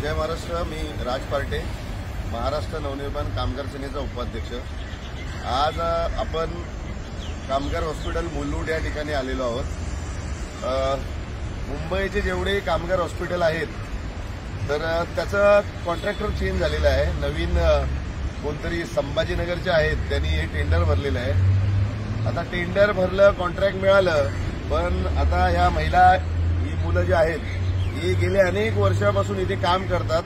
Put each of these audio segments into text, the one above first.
जय महाराष्ट्र। मी राज Partey, Maharashtra Navnirman कामगार सेनेचा उपाध्यक्ष। आज आपण कामगार हॉस्पिटल मुलुंड या ठिकाणी आलेलो आहोत। मुंबईचे जेवढे कामगार हॉस्पिटल आहेत तर त्याचा कॉन्ट्रॅक्टर चेंज झालेला आहे। नवीन कोणतरी संभाजीनगरचे आहेत, त्यांनी हे टेंडर भरलेलं आहे। आता टेंडर भरलं, कॉन्ट्रॅक्ट मिळालं, पण आता ह्या महिला ही मुलं जी आहेत ही गेले अनेक वर्षापासून इथे काम करतात।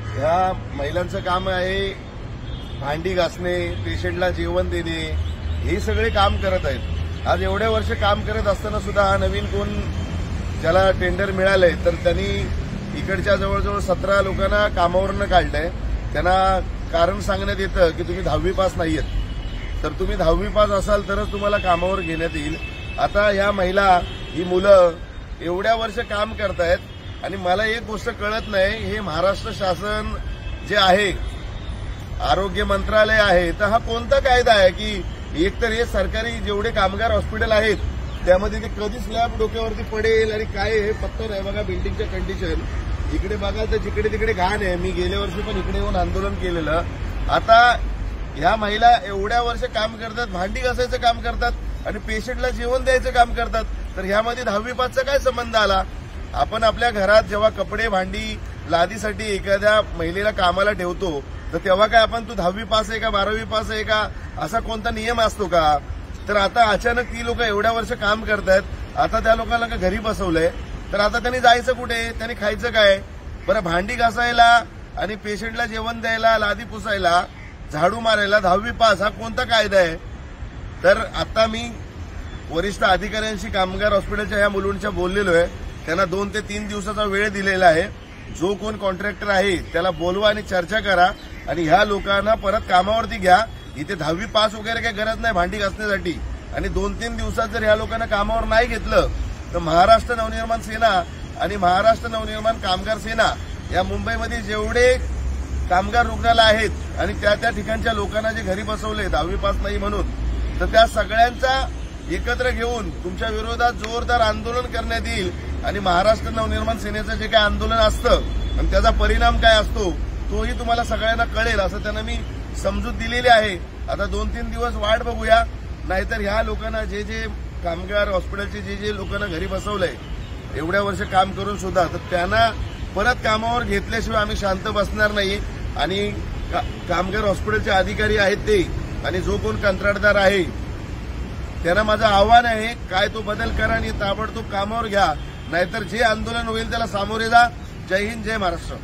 ह्या महिलांचं काम आहे भांडी घासणे, पेशंटला जेवण देणे, हे सगळे काम करत आहेत। आज एवढे वर्ष काम करत असताना सुद्धा हा नवीन कोण ज्याला टेंडर मिळालंय तर त्यांनी इकडच्या जवळजवळ 17 लोकांना कामावरनं काढलंय। त्यांना कारण सांगण्यात येतं की तुम्ही 10वी पास नाहीयेत, तर तुम्ही 10वी पास असाल तरच तुम्हाला कामावर घेण्यात येईल। आता ह्या महिला ही मुलं एवढ्या वर्ष काम करतायत आणि मला एक गोष्ट कळत नाही, हे महाराष्ट्र शासन जे आहे, आरोग्य मंत्रालय आहे, तर हा कोणता कायदा आहे की एकतर हे सरकारी जेवढे कामगार हॉस्पिटल आहेत त्यामध्ये ते कधी स्लॅब डोक्यावरती पडेल आणि काय हे पत्तर आहे बघा। बिल्डिंगच्या कंडिशन इकडे बघा तर जिकडे तिकडे घाण आहे। मी गेल्या वर्षी पण इकडे येऊन आंदोलन केलेलं। आता ह्या महिला एवढ्या वर्ष काम करतात, भांडी घासायचं काम करतात आणि पेशंटला जेवण द्यायचं काम करतात, तर ह्यामध्ये 10वी पासचा काय संबंध आला? आपण आपल्या घरात जेव्हा कपडे भांडी लादीसाठी एखाद्या महिलेला कामाला ठेवतो तर तेव्हा काय आपण तू 10वी पास आहे का 12वी पास आहे का असा कोणता नियम असतो का? तर आता अचानक ती लोक एवढ्या वर्ष काम करतायत, आता त्या लोकांना का घरी बसवलंय, तर आता त्यांनी जायचं कुठे, त्यांनी खायचं काय? बरं, भांडी घासायला आणि पेशंटला जेवण द्यायला, लादी पुसायला, झाडू मारायला 10वी पास हा कोणता कायदा आहे? तर आता मी वरिष्ठ अधिकाऱ्यांशी कामगार हॉस्पिटलच्या ह्या मुलुंडच्या बोललेलो आहे। त्यांना 2 ते 3 दिवसाचा वेळ दिलेला आहे। जो कोण कॉन्ट्रॅक्टर आहे त्याला बोलवा आणि चर्चा करा आणि ह्या लोकांना परत कामावरती घ्या। इथे 10वी पास वगैरे काही गरज नाही भांडी घासण्यासाठी। आणि 2-3 दिवसात जर ह्या लोकांना कामावर नाही घेतलं तर महाराष्ट्र नवनिर्माण सेना आणि महाराष्ट्र नवनिर्माण कामगार सेना या मुंबईमध्ये जेवढे कामगार रुग्णालय आहेत आणि त्या ठिकाणच्या लोकांना जे घरी बसवले 10वी पास नाही म्हणून, तर त्या सगळ्यांचा एकत्र घेऊन तुमच्या विरोधात जोरदार आंदोलन करण्यात येईल। आणि महाराष्ट्र नवनिर्माण सेनेचं जे काय आंदोलन असतं आणि त्याचा परिणाम काय असतो तोही तुम्हाला सगळ्यांना कळेल, असं त्यांना मी समजूत दिलेली आहे। आता 2-3 दिवस वाट बघूया, नाहीतर ह्या लोकांना जे कामगार हॉस्पिटलचे जे लोकांना घरी बसवलंय एवढ्या वर्ष काम करून सुद्धा, तर त्यांना परत कामावर घेतल्याशिवाय आम्ही शांत बसणार नाही। आणि कामगार हॉस्पिटलचे अधिकारी आहेत ते आणि जो कोण कंत्राटदार आहे त्यांना माझं आव्हान आहे, काय तो बदल करा आणि ताबडतोब कामावर घ्या, नाहीतर जे आंदोलन होईल त्याला सामोरे जा। जय हिंद, जय महाराष्ट्र।